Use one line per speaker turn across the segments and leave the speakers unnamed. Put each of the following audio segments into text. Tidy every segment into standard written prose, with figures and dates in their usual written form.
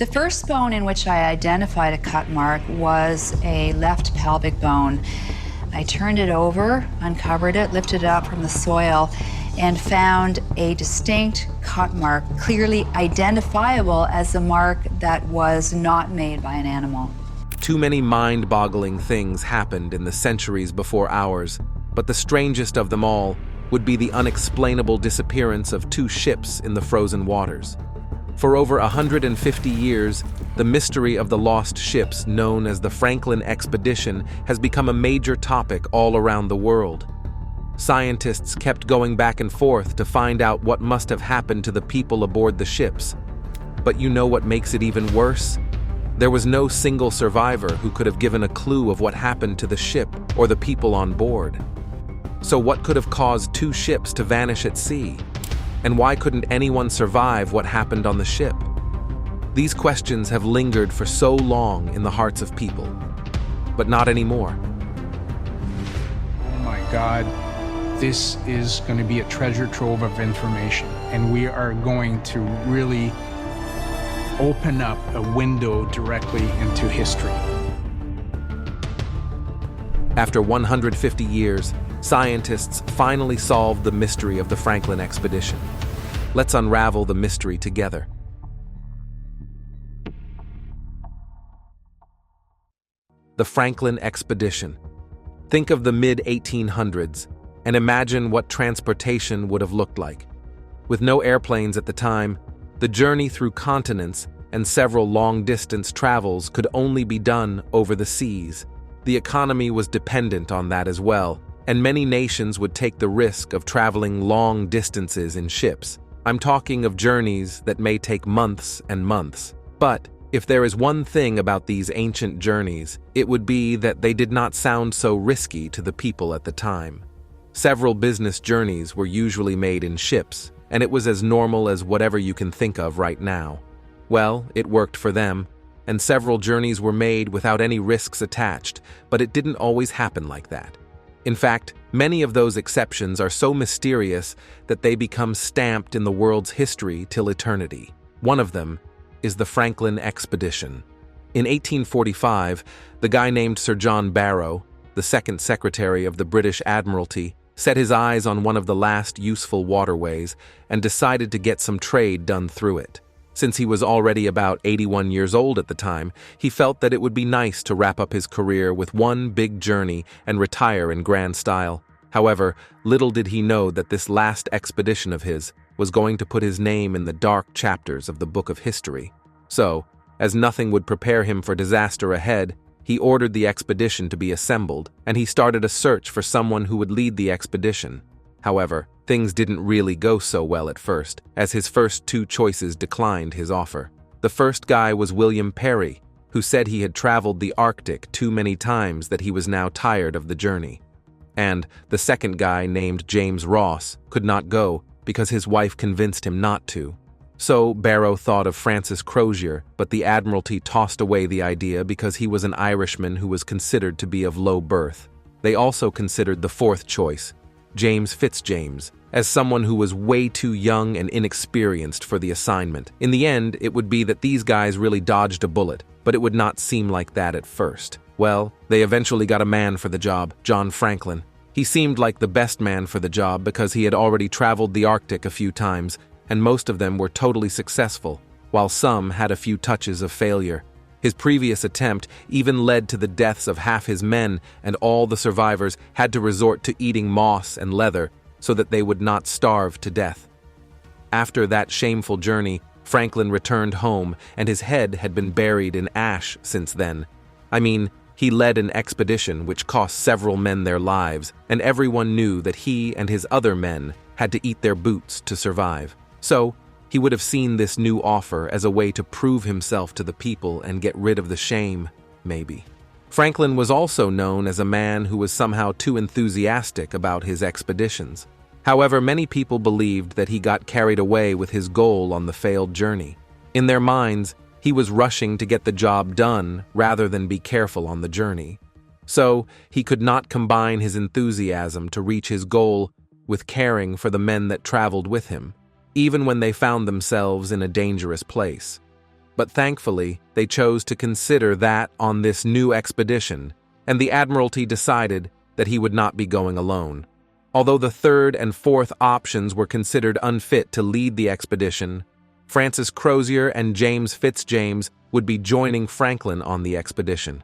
The first bone in which I identified a cut mark was a left pelvic bone. I turned it over, uncovered it, lifted it up from the soil, and found a distinct cut mark, clearly identifiable as a mark that was not made by an animal.
Too many mind-boggling things happened in the centuries before ours, but the strangest of them all would be the unexplainable disappearance of 2 ships in the frozen waters. For over 150 years, the mystery of the lost ships, known as the Franklin Expedition, has become a major topic all around the world. Scientists kept going back and forth to find out what must have happened to the people aboard the ships. But you know what makes it even worse? There was no single survivor who could have given a clue of what happened to the ship or the people on board. So what could have caused 2 ships to vanish at sea? And why couldn't anyone survive what happened on the ship? These questions have lingered for so long in the hearts of people, but not anymore.
Oh my God, this is going to be a treasure trove of information, and we are going to really open up a window directly into history.
After 150 years, scientists finally solved the mystery of the Franklin Expedition. Let's unravel the mystery together. The Franklin Expedition. Think of the mid-1800s and imagine what transportation would have looked like. With no airplanes at the time, the journey through continents and several long-distance travels could only be done over the seas. The economy was dependent on that as well, and many nations would take the risk of traveling long distances in ships. I'm talking of journeys that may take months and months. But if there is one thing about these ancient journeys, it would be that they did not sound so risky to the people at the time. Several business journeys were usually made in ships, and it was as normal as whatever you can think of right now. Well, it worked for them, and several journeys were made without any risks attached, but it didn't always happen like that. In fact, many of those exceptions are so mysterious that they become stamped in the world's history till eternity. One of them is the Franklin Expedition. In 1845, the guy named Sir John Barrow, the second Secretary of the British Admiralty, set his eyes on one of the last useful waterways and decided to get some trade done through it. Since he was already about 81 years old at the time, he felt that it would be nice to wrap up his career with one big journey and retire in grand style. However, little did he know that this last expedition of his was going to put his name in the dark chapters of the book of history. So, as nothing would prepare him for disaster ahead, he ordered the expedition to be assembled, and he started a search for someone who would lead the expedition. However, things didn't really go so well at first, as his first 2 choices declined his offer. The first guy was William Perry, who said he had traveled the Arctic too many times that he was now tired of the journey. And the second guy, named James Ross, could not go because his wife convinced him not to. So Barrow thought of Francis Crozier, but the Admiralty tossed away the idea because he was an Irishman who was considered to be of low birth. They also considered the fourth choice, James Fitzjames, as someone who was way too young and inexperienced for the assignment. In the end, it would be that these guys really dodged a bullet, but it would not seem like that at first. Well, they eventually got a man for the job, John Franklin. He seemed like the best man for the job because he had already traveled the Arctic a few times, and most of them were totally successful, while some had a few touches of failure. His previous attempt even led to the deaths of half his men, and all the survivors had to resort to eating moss and leather so that they would not starve to death. After that shameful journey, Franklin returned home, and his head had been buried in ash since then. I mean, he led an expedition which cost several men their lives, and everyone knew that he and his other men had to eat their boots to survive. So, he would have seen this new offer as a way to prove himself to the people and get rid of the shame, maybe. Franklin was also known as a man who was somehow too enthusiastic about his expeditions. However, many people believed that he got carried away with his goal on the failed journey. In their minds, he was rushing to get the job done rather than be careful on the journey. So, he could not combine his enthusiasm to reach his goal with caring for the men that traveled with him, even when they found themselves in a dangerous place. But thankfully, they chose to consider that on this new expedition, and the Admiralty decided that he would not be going alone. Although the third and fourth options were considered unfit to lead the expedition, Francis Crozier and James Fitzjames would be joining Franklin on the expedition.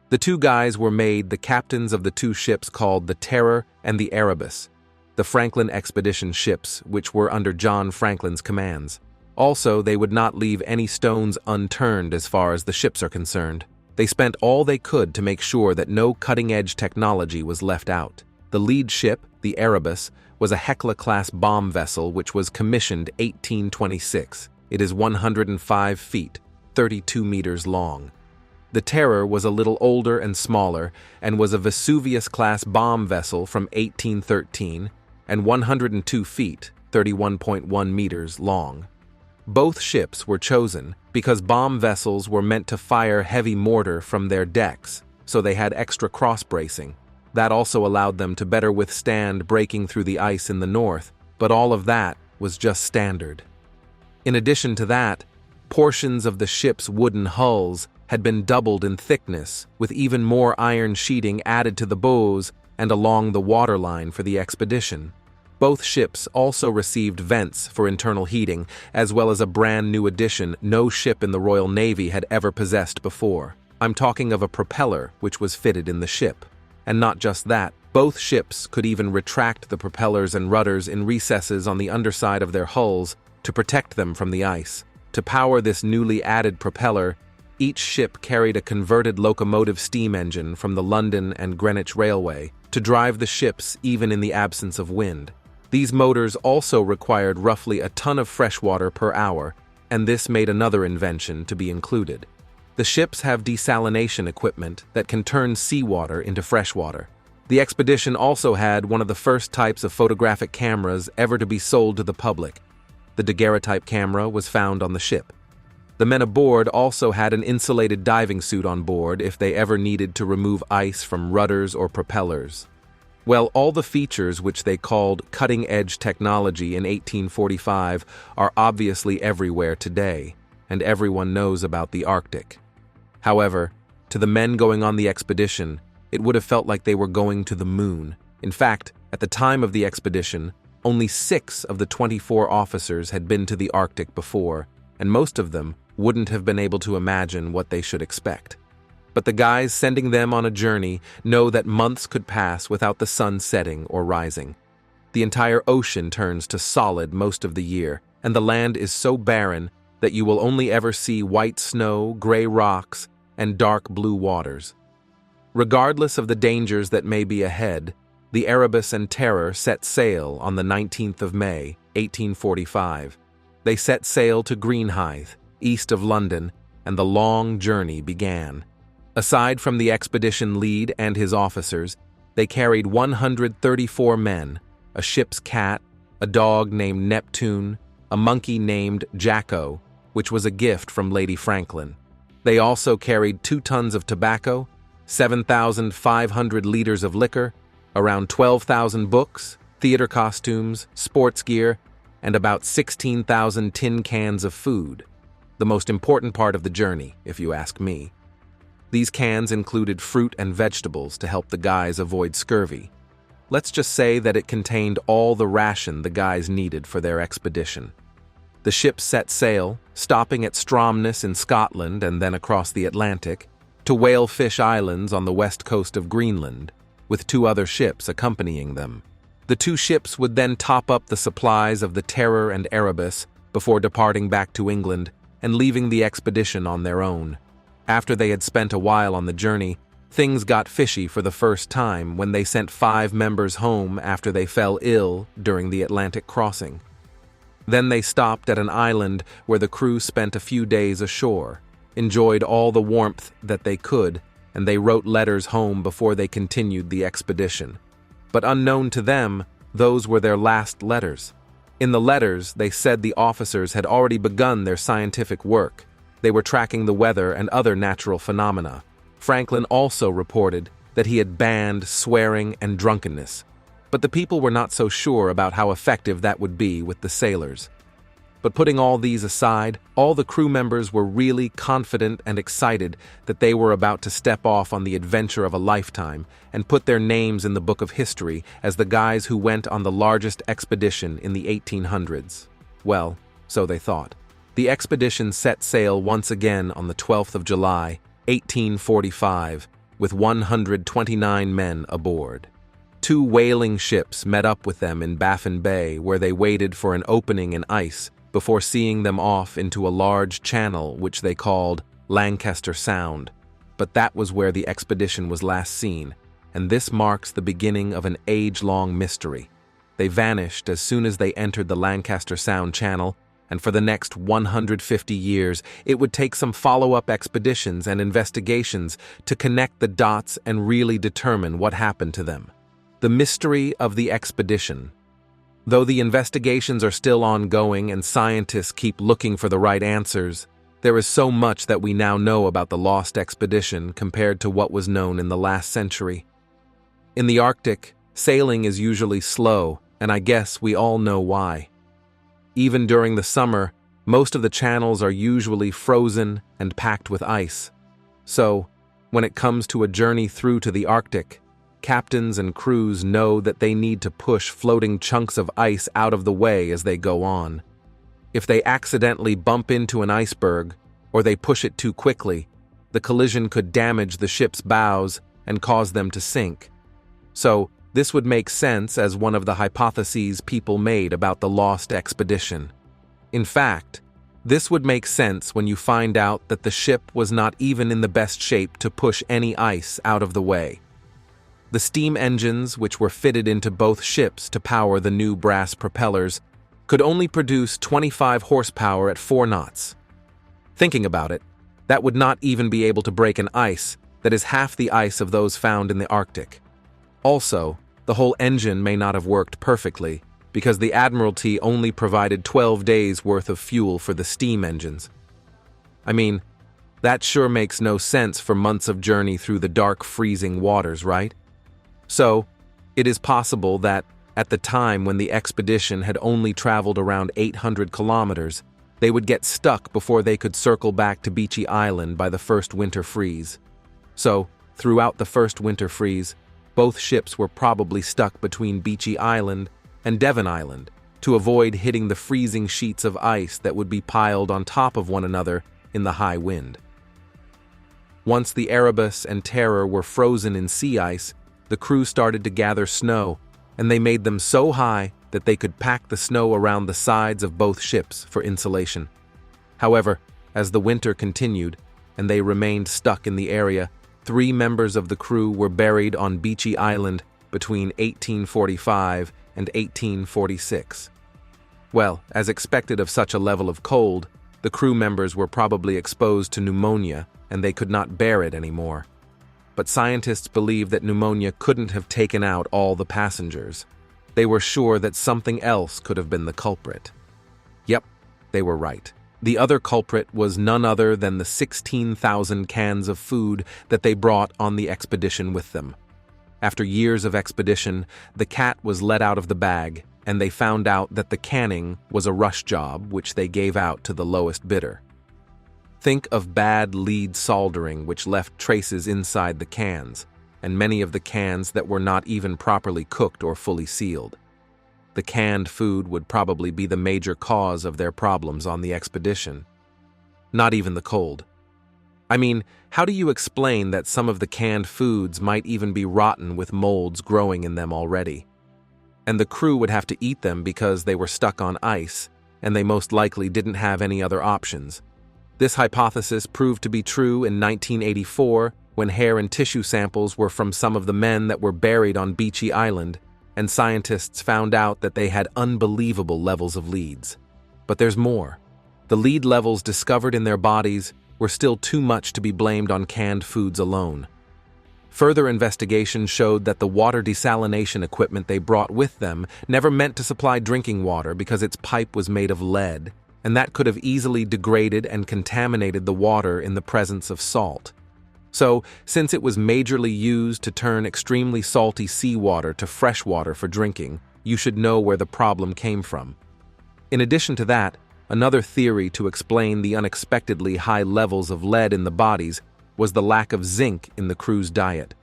The two guys were made the captains of the two ships called the Terror and the Erebus, the Franklin expedition ships, which were under John Franklin's commands. Also, they would not leave any stones unturned as far as the ships are concerned. They spent all they could to make sure that no cutting-edge technology was left out. The lead ship, the Erebus, was a Hecla-class bomb vessel which was commissioned 1826. It is 105 feet, 32 meters long. The Terror was a little older and smaller and was a Vesuvius-class bomb vessel from 1813 and 102 feet, 31.1 meters long. Both ships were chosen because bomb vessels were meant to fire heavy mortar from their decks, so they had extra cross-bracing. That also allowed them to better withstand breaking through the ice in the north, but all of that was just standard. In addition to that, portions of the ship's wooden hulls had been doubled in thickness, with even more iron sheeting added to the bows and along the waterline for the expedition. Both ships also received vents for internal heating, as well as a brand new addition no ship in the Royal Navy had ever possessed before. I'm talking of a propeller which was fitted in the ship. And not just that, both ships could even retract the propellers and rudders in recesses on the underside of their hulls to protect them from the ice. To power this newly added propeller, each ship carried a converted locomotive steam engine from the London and Greenwich Railway to drive the ships even in the absence of wind. These motors also required roughly a ton of fresh water per hour, and this made another invention to be included. The ships have desalination equipment that can turn seawater into fresh water. The expedition also had one of the first types of photographic cameras ever to be sold to the public. The daguerreotype camera was found on the ship. The men aboard also had an insulated diving suit on board if they ever needed to remove ice from rudders or propellers. Well, all the features which they called cutting-edge technology in 1845 are obviously everywhere today, and everyone knows about the Arctic. However, to the men going on the expedition, it would have felt like they were going to the moon. In fact, at the time of the expedition, only 6 of the 24 officers had been to the Arctic before, and most of them wouldn't have been able to imagine what they should expect. But the guys sending them on a journey know that months could pass without the sun setting or rising. The entire ocean turns to solid most of the year, and the land is so barren that you will only ever see white snow, gray rocks, and dark blue waters. Regardless of the dangers that may be ahead, the Erebus and Terror set sail on the 19th of May, 1845. They set sail to Greenhithe, east of London, and the long journey began. Aside from the expedition lead and his officers, they carried 134 men, a ship's cat, a dog named Neptune, a monkey named Jacko, which was a gift from Lady Franklin. They also carried 2 tons of tobacco, 7,500 liters of liquor, around 12,000 books, theater costumes, sports gear, and about 16,000 tin cans of food. The most important part of the journey, if you ask me. These cans included fruit and vegetables to help the guys avoid scurvy. Let's just say that it contained all the ration the guys needed for their expedition. The ship set sail, stopping at Stromness in Scotland and then across the Atlantic, to Whalefish Islands on the west coast of Greenland, with 2 other ships accompanying them. The 2 ships would then top up the supplies of the Terror and Erebus before departing back to England and leaving the expedition on their own. After they had spent a while on the journey, things got fishy for the first time when they sent 5 members home after they fell ill during the Atlantic crossing. Then they stopped at an island where the crew spent a few days ashore, enjoyed all the warmth that they could, and they wrote letters home before they continued the expedition. But unknown to them, those were their last letters. In the letters, they said the officers had already begun their scientific work. They were tracking the weather and other natural phenomena. Franklin also reported that he had banned swearing and drunkenness, but the people were not so sure about how effective that would be with the sailors. But putting all these aside, all the crew members were really confident and excited that they were about to step off on the adventure of a lifetime and put their names in the book of history as the guys who went on the largest expedition in the 1800s. Well, so they thought. The expedition set sail once again on the 12th of July, 1845, with 129 men aboard. 2 whaling ships met up with them in Baffin Bay, where they waited for an opening in ice before seeing them off into a large channel which they called Lancaster Sound. But that was where the expedition was last seen, and this marks the beginning of an age-long mystery. They vanished as soon as they entered the Lancaster Sound channel, and for the next 150 years, it would take some follow-up expeditions and investigations to connect the dots and really determine what happened to them. The mystery of the expedition. Though the investigations are still ongoing and scientists keep looking for the right answers, there is so much that we now know about the lost expedition compared to what was known in the last century. In the Arctic, sailing is usually slow, and I guess we all know why. Even during the summer, most of the channels are usually frozen and packed with ice. So, when it comes to a journey through to the Arctic, captains and crews know that they need to push floating chunks of ice out of the way as they go on. If they accidentally bump into an iceberg, or they push it too quickly, the collision could damage the ship's bows and cause them to sink. So, this would make sense as one of the hypotheses people made about the lost expedition. In fact, this would make sense when you find out that the ship was not even in the best shape to push any ice out of the way. The steam engines, which were fitted into both ships to power the new brass propellers, could only produce 25 horsepower at 4 knots. Thinking about it, that would not even be able to break an ice that is half the ice of those found in the Arctic. Also, the whole engine may not have worked perfectly, because the Admiralty only provided 12 days' worth of fuel for the steam engines. I mean, that sure makes no sense for months of journey through the dark, freezing waters, right? So, it is possible that, at the time when the expedition had only traveled around 800 kilometers, they would get stuck before they could circle back to Beechy Island by the first winter freeze. So, throughout the first winter freeze, both ships were probably stuck between Beechy Island and Devon Island to avoid hitting the freezing sheets of ice that would be piled on top of one another in the high wind. Once the Erebus and Terror were frozen in sea ice, the crew started to gather snow, and they made them so high that they could pack the snow around the sides of both ships for insulation. However, as the winter continued, and they remained stuck in the area, 3 members of the crew were buried on Beechy Island between 1845 and 1846. Well, as expected of such a level of cold, the crew members were probably exposed to pneumonia, and they could not bear it anymore. But scientists believe that pneumonia couldn't have taken out all the passengers. They were sure that something else could have been the culprit. Yep, they were right. The other culprit was none other than the 16,000 cans of food that they brought on the expedition with them. After years of expedition, the cat was let out of the bag, and they found out that the canning was a rush job which they gave out to the lowest bidder. Think of bad lead soldering which left traces inside the cans, and many of the cans that were not even properly cooked or fully sealed. The canned food would probably be the major cause of their problems on the expedition. Not even the cold. I mean, how do you explain that some of the canned foods might even be rotten with molds growing in them already? And the crew would have to eat them because they were stuck on ice, and they most likely didn't have any other options. This hypothesis proved to be true in 1984 when hair and tissue samples were from some of the men that were buried on Beechy Island, and scientists found out that they had unbelievable levels of leads. But there's more. The lead levels discovered in their bodies were still too much to be blamed on canned foods alone. Further investigation showed that the water desalination equipment they brought with them never meant to supply drinking water because its pipe was made of lead, and that could have easily degraded and contaminated the water in the presence of salt. So, since it was majorly used to turn extremely salty seawater to fresh water for drinking, you should know where the problem came from. In addition to that, Another theory to explain the unexpectedly high levels of lead in the bodies was the lack of zinc in the crew's diet.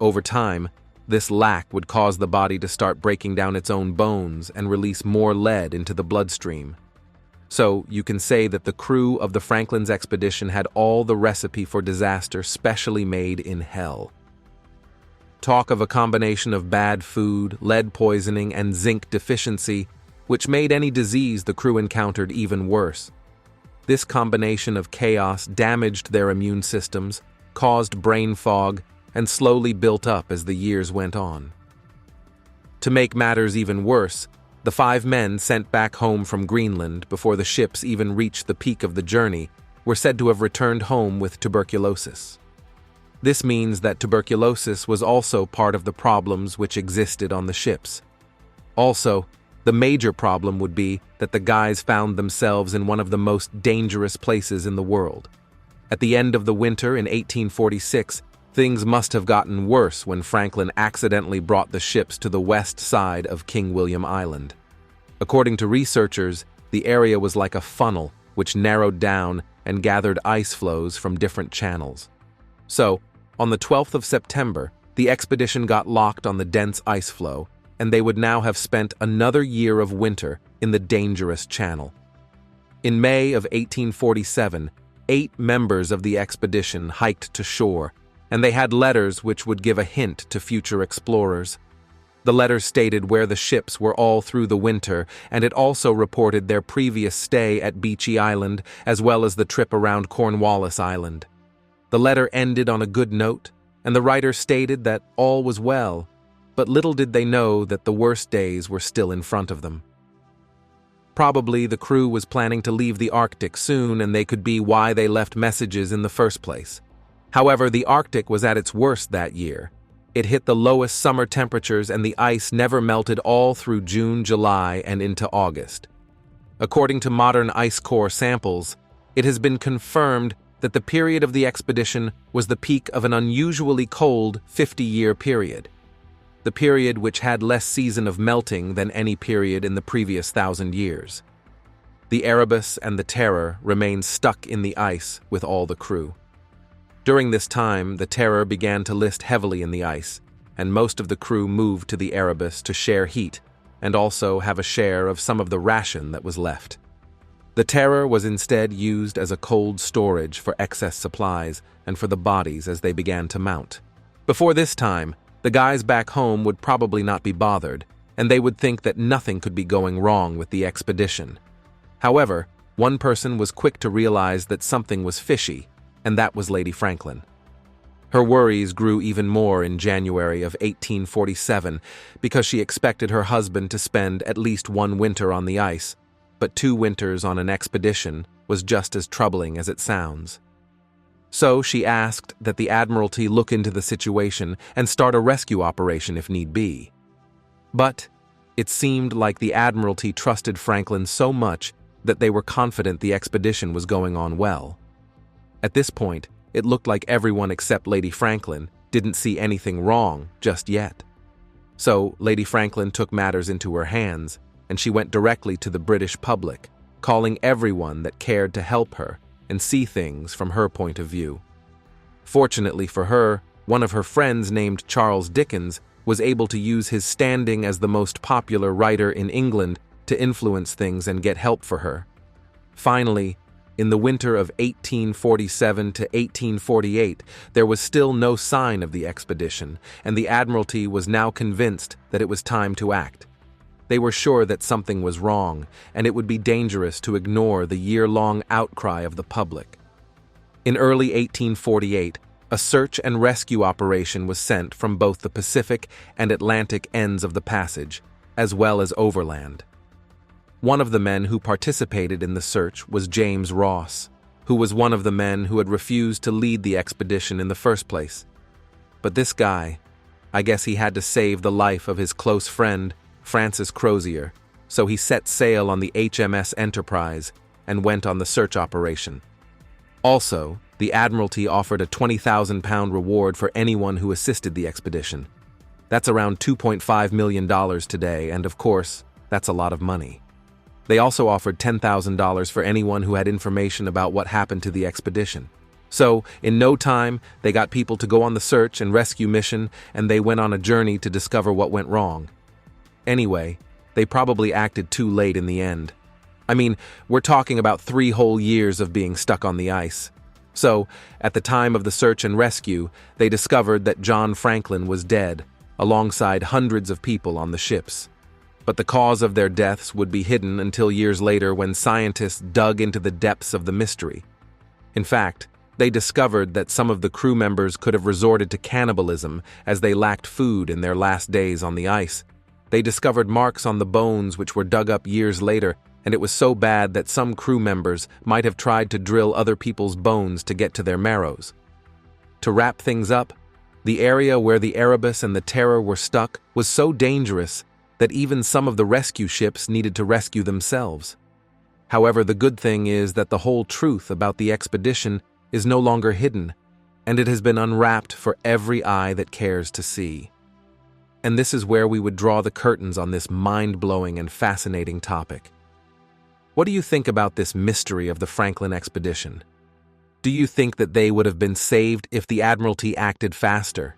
Over time, this lack would cause the body to start breaking down its own bones and release more lead into the bloodstream. So, you can say that the crew of the Franklin's expedition had all the recipe for disaster specially made in hell. Talk of a combination of bad food, lead poisoning, and zinc deficiency, which made any disease the crew encountered even worse. This combination of chaos damaged their immune systems, caused brain fog, and slowly built up as the years went on. To make matters even worse, the 5 men sent back home from Greenland before the ships even reached the peak of the journey were said to have returned home with tuberculosis. This means that tuberculosis was also part of the problems which existed on the ships. Also, the major problem would be that the guys found themselves in one of the most dangerous places in the world. At the end of the winter in 1846, things must have gotten worse when Franklin accidentally brought the ships to the west side of King William Island. According to researchers, the area was like a funnel which narrowed down and gathered ice flows from different channels. So, on the 12th of September, the expedition got locked on the dense ice flow, and they would now have spent another year of winter in the dangerous channel. In May of 1847, 8 members of the expedition hiked to shore, and they had letters which would give a hint to future explorers. The letters stated where the ships were all through the winter, and it also reported their previous stay at Beechy Island as well as the trip around Cornwallis Island. The letter ended on a good note, and the writer stated that all was well, but little did they know that the worst days were still in front of them. Probably the crew was planning to leave the Arctic soon, and they could be why they left messages in the first place. However, the Arctic was at its worst that year. It hit the lowest summer temperatures, and the ice never melted all through June, July, and into August. According to modern ice core samples, it has been confirmed that the period of the expedition was the peak of an unusually cold 50-year period, the period which had less season of melting than any period in the previous 1,000 years. The Erebus and the Terror remained stuck in the ice with all the crew. During this time, the Terror began to list heavily in the ice, and most of the crew moved to the Erebus to share heat and also have a share of some of the ration that was left. The Terror was instead used as a cold storage for excess supplies and for the bodies as they began to mount. Before this time, the guys back home would probably not be bothered, and they would think that nothing could be going wrong with the expedition. However, one person was quick to realize that something was fishy, and that was Lady Franklin. Her worries grew even more in January of 1847 because she expected her husband to spend at least one winter on the ice, but 2 winters on an expedition was just as troubling as it sounds. So she asked that the Admiralty look into the situation and start a rescue operation if need be. But it seemed like the Admiralty trusted Franklin so much that they were confident the expedition was going on well. At this point, it looked like everyone except Lady Franklin didn't see anything wrong just yet. So Lady Franklin took matters into her hands, and she went directly to the British public, calling everyone that cared to help her and see things from her point of view. Fortunately for her, one of her friends named Charles Dickens was able to use his standing as the most popular writer in England to influence things and get help for her. Finally, in the winter of 1847 to 1848, there was still no sign of the expedition, and the Admiralty was now convinced that it was time to act. They were sure that something was wrong, and it would be dangerous to ignore the year-long outcry of the public. In early 1848, a search and rescue operation was sent from both the Pacific and Atlantic ends of the passage, as well as overland. One of the men who participated in the search was James Ross, who was one of the men who had refused to lead the expedition in the first place. But this guy, I guess he had to save the life of his close friend, Francis Crozier, so he set sail on the HMS Enterprise and went on the search operation. Also, the Admiralty offered a £20,000 reward for anyone who assisted the expedition. That's around $2.5 million today, and of course, that's a lot of money. They also offered $10,000 for anyone who had information about what happened to the expedition. So, in no time, they got people to go on the search and rescue mission, and they went on a journey to discover what went wrong. Anyway, they probably acted too late in the end. I mean, we're talking about 3 whole years of being stuck on the ice. So, at the time of the search and rescue, they discovered that John Franklin was dead, alongside hundreds of people on the ships. But the cause of their deaths would be hidden until years later when scientists dug into the depths of the mystery. In fact, they discovered that some of the crew members could have resorted to cannibalism as they lacked food in their last days on the ice. They discovered marks on the bones which were dug up years later, and it was so bad that some crew members might have tried to drill other people's bones to get to their marrows. To wrap things up, the area where the Erebus and the Terror were stuck was so dangerous that even some of the rescue ships needed to rescue themselves. However, the good thing is that the whole truth about the expedition is no longer hidden, and it has been unwrapped for every eye that cares to see. And this is where we would draw the curtains on this mind-blowing and fascinating topic. What do you think about this mystery of the Franklin expedition? Do you think that they would have been saved if the Admiralty acted faster?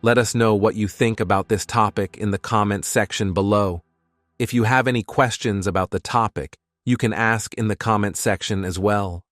Let us know what you think about this topic in the comments section below. If you have any questions about the topic, you can ask in the comment section as well.